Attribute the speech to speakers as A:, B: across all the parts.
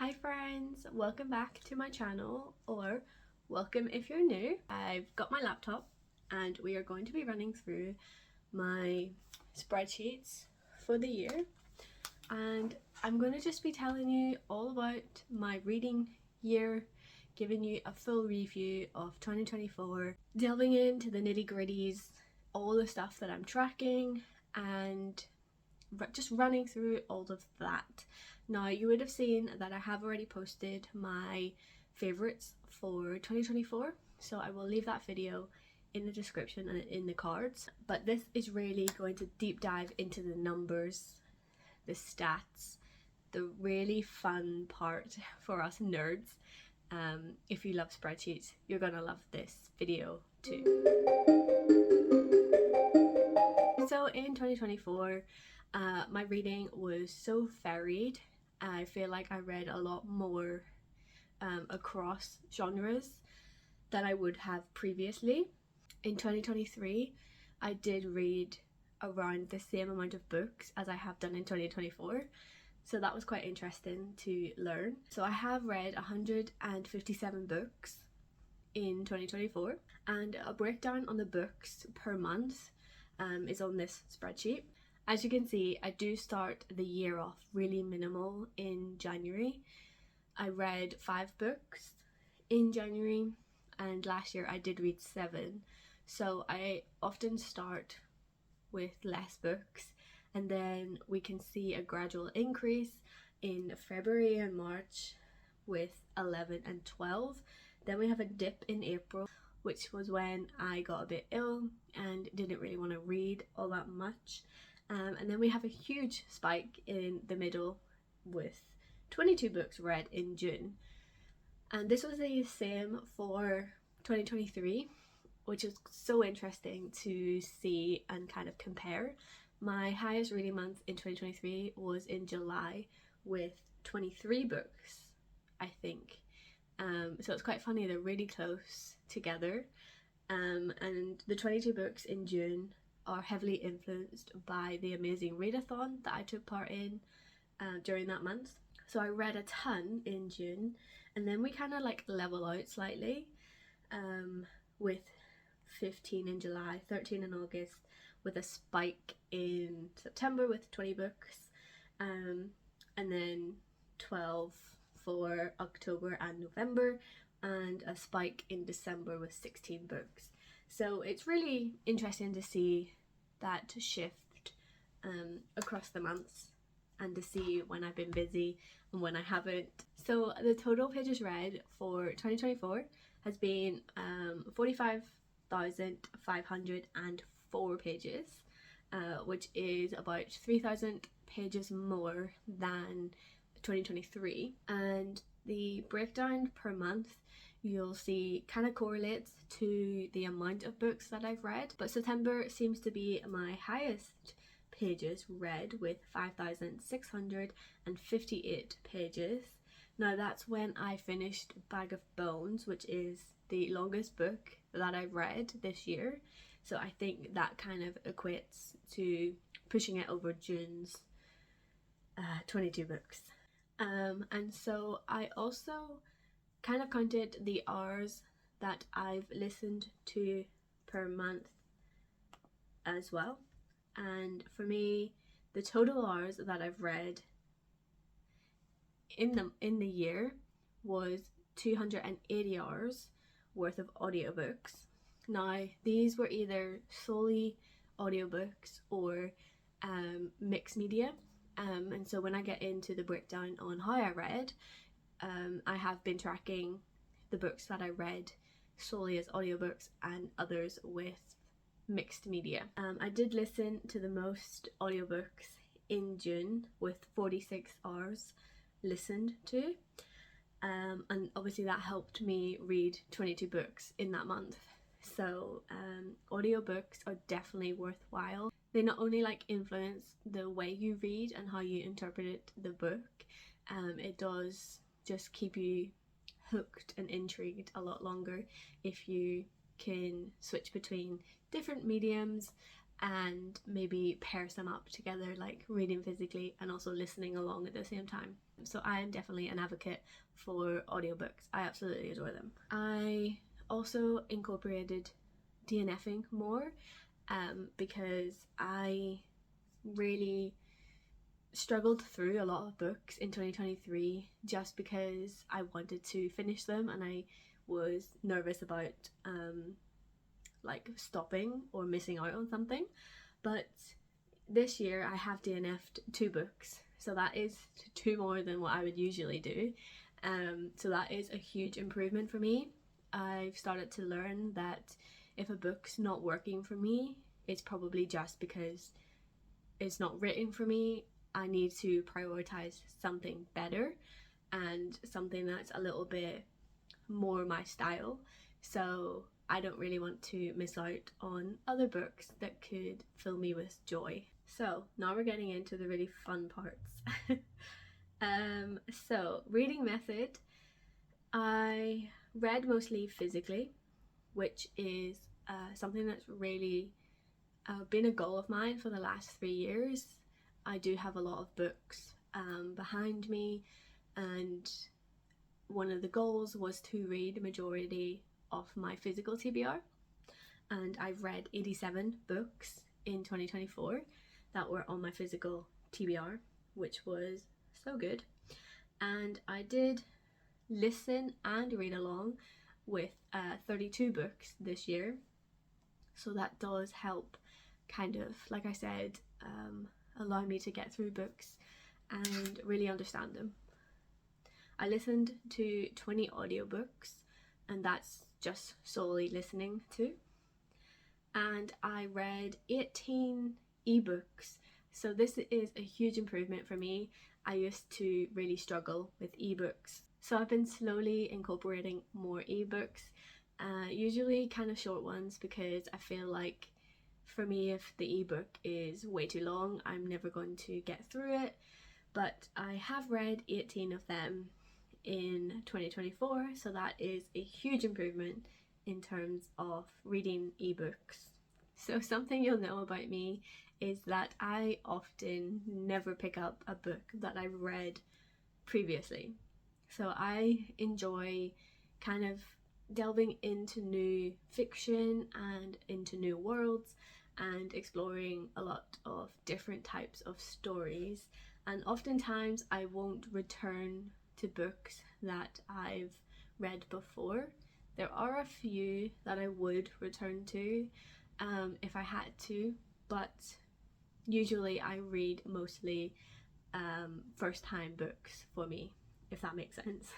A: Hi friends, welcome back to my channel, or welcome if you're new. I've got my laptop and we are going to be running through my spreadsheets for the year, and I'm going to just be telling you all about my reading year, giving you a full review of 2024, delving into the nitty-gritties, all the stuff that I'm tracking, and just running through all of that. Now, you would have seen that I have already posted my favorites for 2024, so I will leave that video in the description and in the cards. But this is really going to deep dive into the numbers, the stats, the really fun part for us nerds. If you love spreadsheets, you're gonna love this video too. So in 2024, my reading was so varied. I feel like I read a lot more across genres than I would have previously. In 2023, I did read around the same amount of books as I have done in 2024, so that was quite interesting to learn. So I have read 157 books in 2024, and a breakdown on the books per month is on this spreadsheet. As you can see, I do start the year off really minimal in January. I read 5 books in January, and last year I did read 7. So I often start with less books, and then we can see a gradual increase in February and March with 11 and 12. Then we have a dip in April, which was when I got a bit ill and didn't really want to read all that much. And then we have a huge spike in the middle with 22 books read in June. And this was the same for 2023, which is so interesting to see and kind of compare. My highest reading month in 2023 was in July with 23 books, I think. So it's quite funny, they're really close together. And the 22 books in June are heavily influenced by the amazing readathon that I took part in during that month. So I read a ton in June, and then we kind of like level out slightly with 15 in July, 13 in August, with a spike in September with 20 books, and then 12 for October and November, and a spike in December with 16 books. So it's really interesting to see that shift across the months, and to see when I've been busy and when I haven't. So the total pages read for 2024 has been 45,504 pages, which is about 3,000 pages more than 2023. And the breakdown per month, you'll see, kind of correlates to the amount of books that I've read, but September seems to be my highest pages read with 5,658 pages. Now that's when I finished Bag of Bones, which is the longest book that I've read this year, so I think that kind of equates to pushing it over June's 22 books. And so I also kind of counted the hours that I've listened to per month as well, and for me the total hours that I've read in the year was 280 hours worth of audiobooks. Now these were either solely audiobooks or mixed media, and so when I get into the breakdown on how I read, I have been tracking the books that I read solely as audiobooks and others with mixed media. I did listen to the most audiobooks in June with 46 hours listened to, and obviously that helped me read 22 books in that month. So audiobooks are definitely worthwhile. They not only like influence the way you read and how you interpret the book, it does just keep you hooked and intrigued a lot longer if you can switch between different mediums and maybe pair some up together, like reading physically and also listening along at the same time. So I am definitely an advocate for audiobooks. I absolutely adore them. I also incorporated DNFing more because I really struggled through a lot of books in 2023 just because I wanted to finish them and I was nervous about like stopping or missing out on something. But this year I have DNF'd 2 books, so that is 2 more than what I would usually do. So that is a huge improvement for me. I've started to learn that if a book's not working for me, it's probably just because it's not written for me. I need to prioritize something better and something that's a little bit more my style. So I don't really want to miss out on other books that could fill me with joy. So now we're getting into the really fun parts. So reading method, I read mostly physically, which is something that's really been a goal of mine for the last 3 years. I do have a lot of books behind me, and one of the goals was to read the majority of my physical TBR, and I've read 87 books in 2024 that were on my physical TBR, which was so good. And I did listen and read along with 32 books this year, so that does help kind of, like I said, allow me to get through books and really understand them. I listened to 20 audiobooks, and that's just solely listening to. And I read 18 ebooks, so this is a huge improvement for me. I used to really struggle with ebooks, so I've been slowly incorporating more ebooks, usually kind of short ones, because I feel like for me, if the ebook is way too long, I'm never going to get through it. But I have read 18 of them in 2024, so that is a huge improvement in terms of reading ebooks. So something you'll know about me is that I often never pick up a book that I've read previously. So I enjoy kind of delving into new fiction and into new worlds and exploring a lot of different types of stories. And oftentimes I won't return to books that I've read before. There are a few that I would return to if I had to, but usually I read mostly first time books for me, if that makes sense.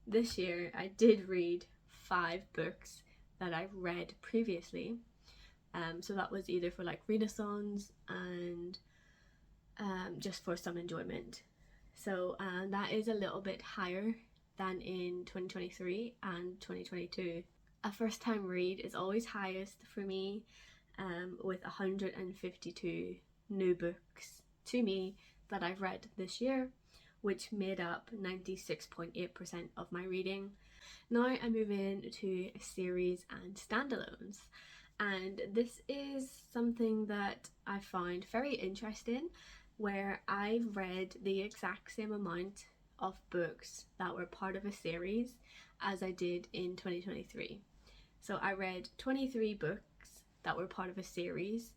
A: This year I did read 5 books that I've read previously, so that was either for like readathons and just for some enjoyment. So that is a little bit higher than in 2023 and 2022. A first time read is always highest for me, with 152 new books to me that I've read this year, which made up 96.8% of my reading. Now I move into series and standalones, and this is something that I find very interesting, where I've read the exact same amount of books that were part of a series as I did in 2023. So I read 23 books that were part of a series,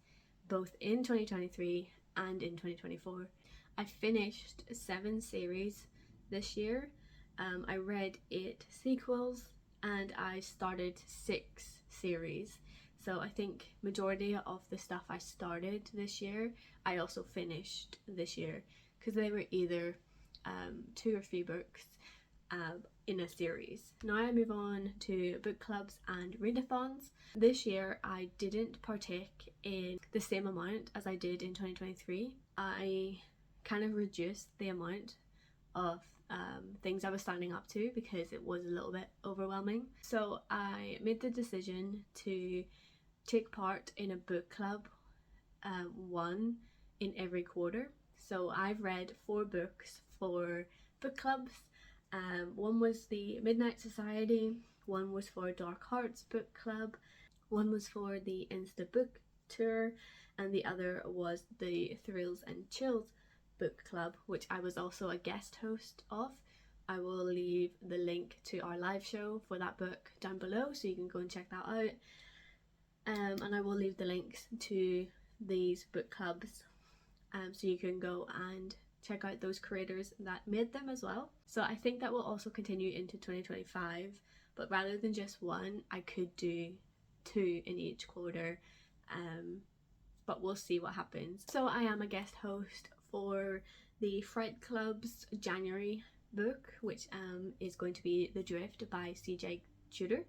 A: both in 2023 and in 2024. I finished 7 series this year. I read 8 sequels and I started 6 series. So I think majority of the stuff I started this year, I also finished this year, because they were either 2 or 3 books in a series. Now I move on to book clubs and readathons. This year I didn't partake in the same amount as I did in 2023. I kind of reduced the amount of things I was signing up to because it was a little bit overwhelming. So I made the decision to take part in a book club, one in every quarter. So I've read 4 books for book clubs. One was the Midnight Society, one was for Dark Hearts Book Club, one was for the Insta Book Tour, and the other was the Thrills and Chills book club, which I was also a guest host of. I will leave the link to our live show for that book down below, so you can go and check that out. And I will leave the links to these book clubs, so you can go and check out those creators that made them as well. So I think that will also continue into 2025, but rather than just one, I could do 2 in each quarter, but we'll see what happens. So I am a guest host for the Fright Club's January book, which is going to be The Drift by CJ Tudor.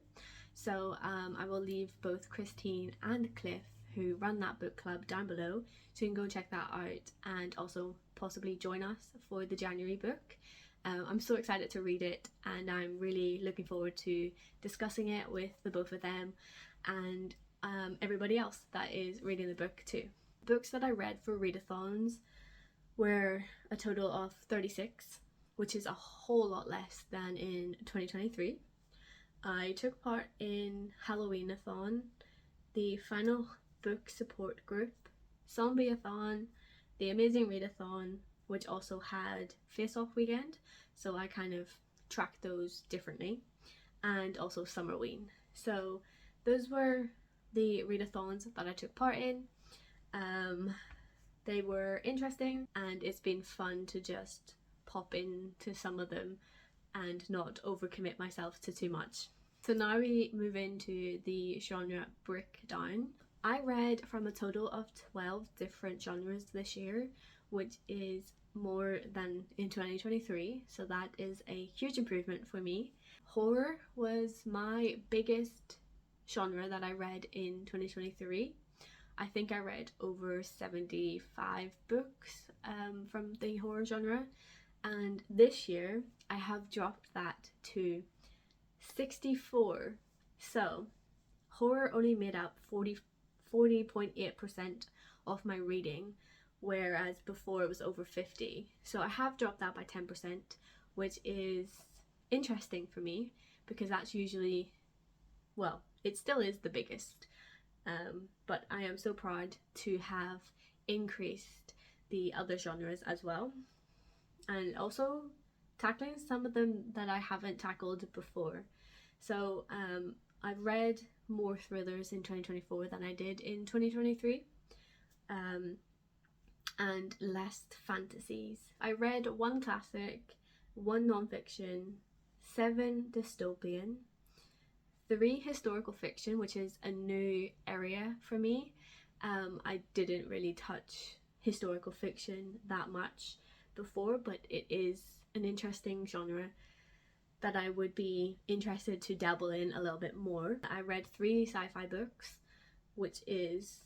A: So I will leave both Christine and Cliff, who run that book club, down below, so you can go check that out and also possibly join us for the January book. I'm so excited to read it, and I'm really looking forward to discussing it with the both of them and everybody else that is reading the book too. Books that I read for readathons were a total of 36, which is a whole lot less than in 2023. I took part in Halloween-a-thon, the final book support group, Zombie-a-thon, the Amazing Readathon, which also had Face-Off weekend, so I kind of tracked those differently, and also Summerween. So those were the readathons that I took part in. They were interesting, and it's been fun to just pop into some of them and not overcommit myself to too much. So now we move into the genre breakdown. I read from a total of 12 different genres this year, which is more than in 2023, so that is a huge improvement for me. Horror was my biggest genre that I read in 2023. I think I read over 75 books from the horror genre, and this year I have dropped that to 64. So horror only made up 40.8% of my reading, whereas before it was over 50. So I have dropped that by 10%, which is interesting for me because that's usually, well, it still is the biggest, but I am so proud to have increased the other genres as well, and also tackling some of them that I haven't tackled before. So I've read more thrillers in 2024 than I did in 2023, and less fantasies. I read 1 classic, 1 non-fiction, 7 dystopian, 3 historical fiction, which is a new area for me. I didn't really touch historical fiction that much before, but it is an interesting genre that I would be interested to dabble in a little bit more. I read 3 sci-fi books, which is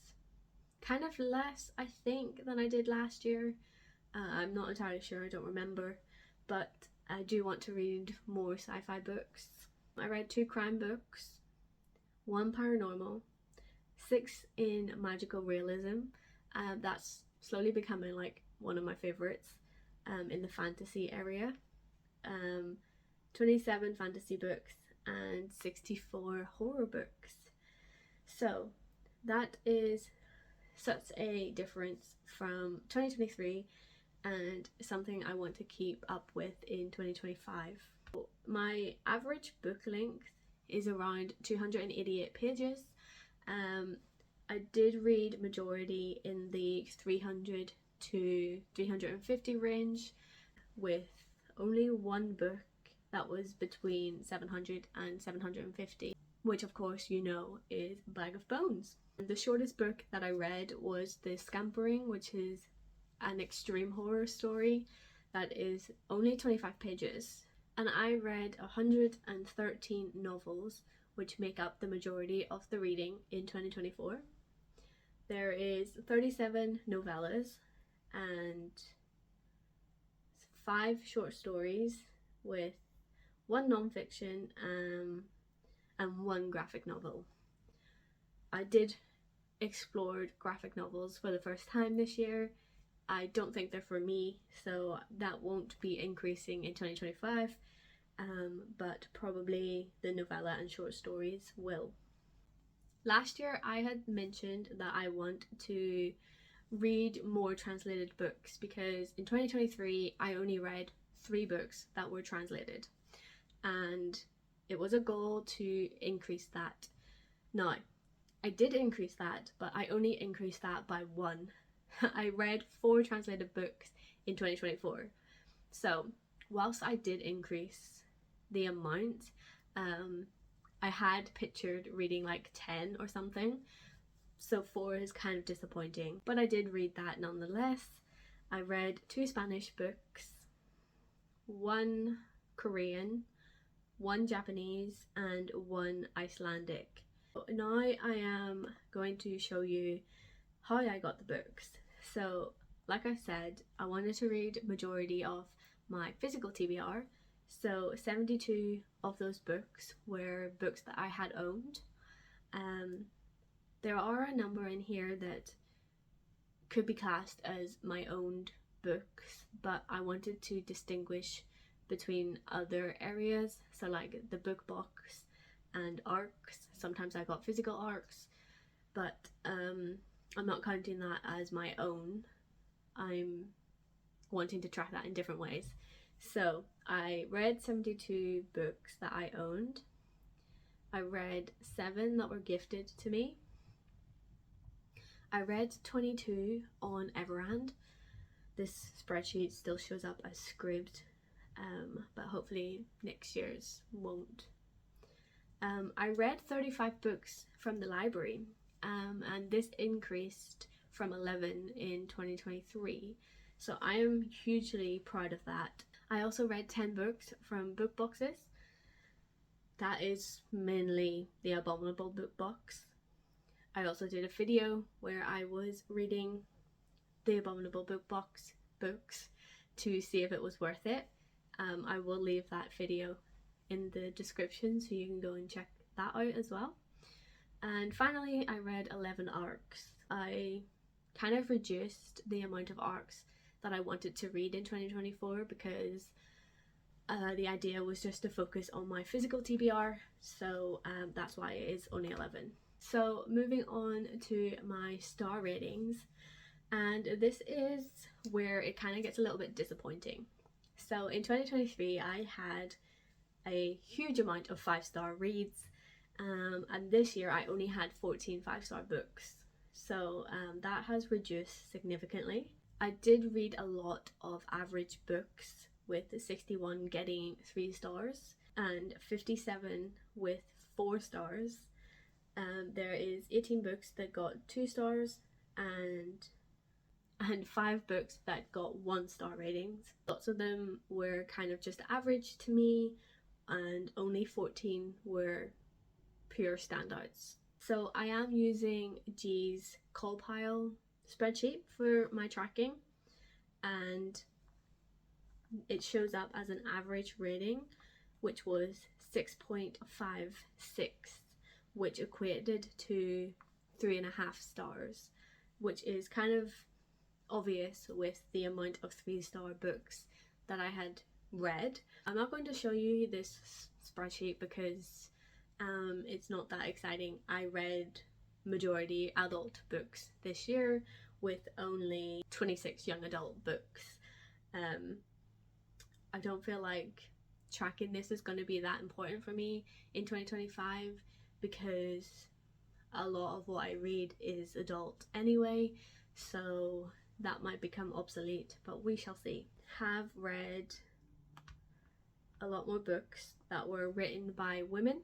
A: kind of less, I think, than I did last year. I'm not entirely sure, I don't remember, but I do want to read more sci-fi books. I read 2 crime books, 1 paranormal, 6 in magical realism. That's slowly becoming like one of my favorites in the fantasy area. 27 fantasy books and 64 horror books. So that is such a difference from 2023 and something I want to keep up with in 2025. My average book length is around 288 pages. I did read majority in the 300 to 350 range, with only 1 book that was between 700 and 750, which of course you know is Bag of Bones. The shortest book that I read was The Scampering, which is an extreme horror story that is only 25 pages. And I read 113 novels, which make up the majority of the reading in 2024. There is 37 novellas and 5 short stories, with 1 non-fiction and 1 graphic novel. I did explore graphic novels for the first time this year. I don't think they're for me, so that won't be increasing in 2025, but probably the novella and short stories will. Last year I had mentioned that I want to read more translated books, because in 2023 I only read 3 books that were translated, and it was a goal to increase that. Now, I did increase that, but I only increased that by 1. I read 4 translated books in 2024. So whilst I did increase the amount, I had pictured reading like 10 or something. So 4 is kind of disappointing, but I did read that nonetheless. I read 2 Spanish books, 1 Korean, 1 Japanese, and 1 Icelandic. Now I am going to show you how I got the books. So like I said, I wanted to read majority of my physical TBR. So 72 of those books were books that I had owned. There are a number in here that could be classed as my owned books, but I wanted to distinguish between other areas. So like the book box and ARCs. Sometimes I got physical ARCs, but I'm not counting that as my own. I'm wanting to track that in different ways. So I read 72 books that I owned. I read 7 that were gifted to me. I read 22 on Everand. This spreadsheet still shows up as scribed, but hopefully next year's won't. I read 35 books from the library, and this increased from 11 in 2023. So I am hugely proud of that. I also read 10 books from book boxes. That is mainly the Abominable book box. I also did a video where I was reading the Abominable book box books to see if it was worth it. I will leave that video in the description so you can go and check that out as well. And finally, I read 11 ARCs. I kind of reduced the amount of ARCs that I wanted to read in 2024 because the idea was just to focus on my physical TBR, so that's why it is only 11. So moving on to my star ratings, and this is where it kind of gets a little bit disappointing. So in 2023 I had a huge amount of 5-star reads, and this year I only had 14 5-star books, so that has reduced significantly. I did read a lot of average books, with 61 getting 3 stars and 57 with 4 stars. There is 18 books that got 2 stars and 5 books that got 1-star ratings. Lots of them were kind of just average to me, and only 14 were pure standouts. So I am using G's call pile spreadsheet for my tracking, and it shows up as an average rating, which was 6.56, which equated to 3.5 stars, which is kind of obvious with the amount of 3-star books that I had read. I'm not going to show you this spreadsheet because it's not that exciting. I read majority adult books this year with only 26 young adult books. I don't feel like tracking this is going to be that important for me in 2025 because a lot of what I read is adult anyway, so that might become obsolete, but we shall see. Have read a lot more books that were written by women,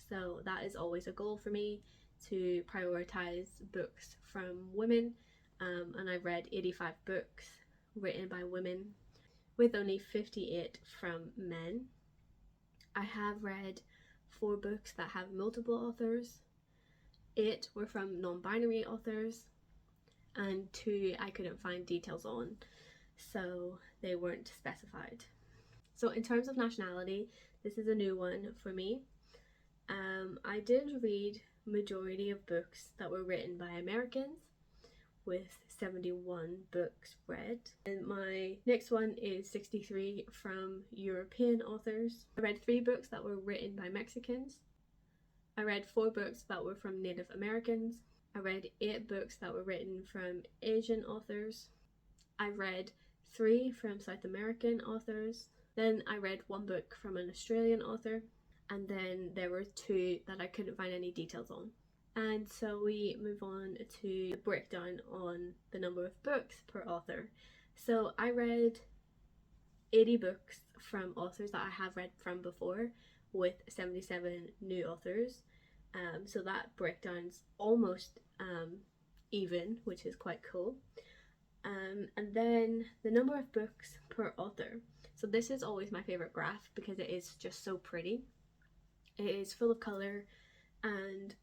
A: so that is always a goal for me, to prioritize books from women, and I've read 85 books written by women with only 58 from men. I have read 4 books that have multiple authors, 8 were from non-binary authors, and 2 I couldn't find details on, so they weren't specified. So in terms of nationality, this is a new one for me. I did read majority of books that were written by Americans, with 71 books read, and my next one is 63 from European authors. I read 3 books that were written by Mexicans. I read 4 books that were from Native Americans, I read 8 books that were written from Asian authors. I read 3 from South American authors. Then I read 1 book from an Australian author. And then there were 2 that I couldn't find any details on. And so we move on to the breakdown on the number of books per author. So I read 80 books from authors that I have read from before, with 77 new authors. So that breakdown's almost even, which is quite cool. And then the number of books per author. So this is always my favorite graph because it is just so pretty. It is full of color and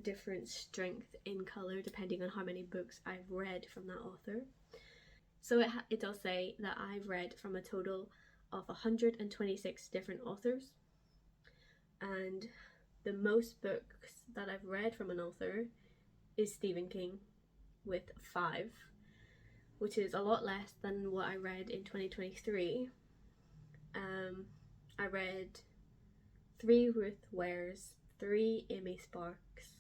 A: different strength in color depending on how many books I've read from that author. So it does say that I've read from a total of 126 different authors, and the most books that I've read from an author is Stephen King with 5, which is a lot less than what I read in 2023. I read 3 Ruth Wares, 3 Amy Sparks,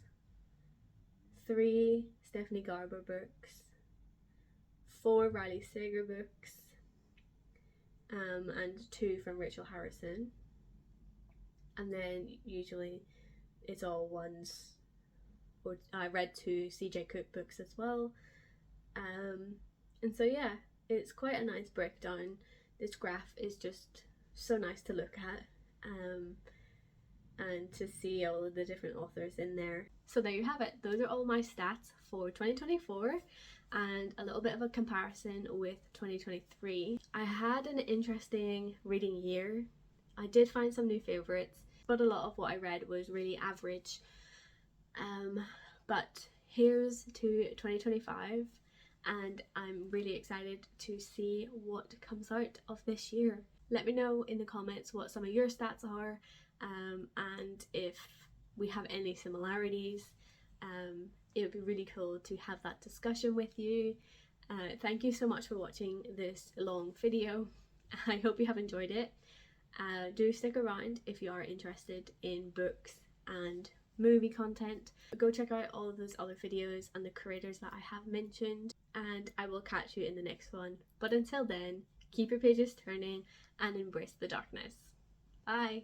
A: 3 Stephanie Garber books, 4 Riley Sager books, and 2 from Rachel Harrison. And then usually it's all ones, or I read 2 CJ Cook books as well. And so yeah, it's quite a nice breakdown. This graph is just so nice to look at, and to see all of the different authors in there. So there you have it. Those are all my stats for 2024 and a little bit of a comparison with 2023. I had an interesting reading year. I did find some new favourites, but a lot of what I read was really average. But here's to 2025, and I'm really excited to see what comes out of this year. Let me know in the comments what some of your stats are, and if we have any similarities. It would be really cool to have that discussion with you. Thank you so much for watching this long video. I hope you have enjoyed it. Do stick around if you are interested in books and movie content. Go check out all of those other videos and the creators that I have mentioned, and I will catch you in the next one. But until then, keep your pages turning and embrace the darkness. Bye!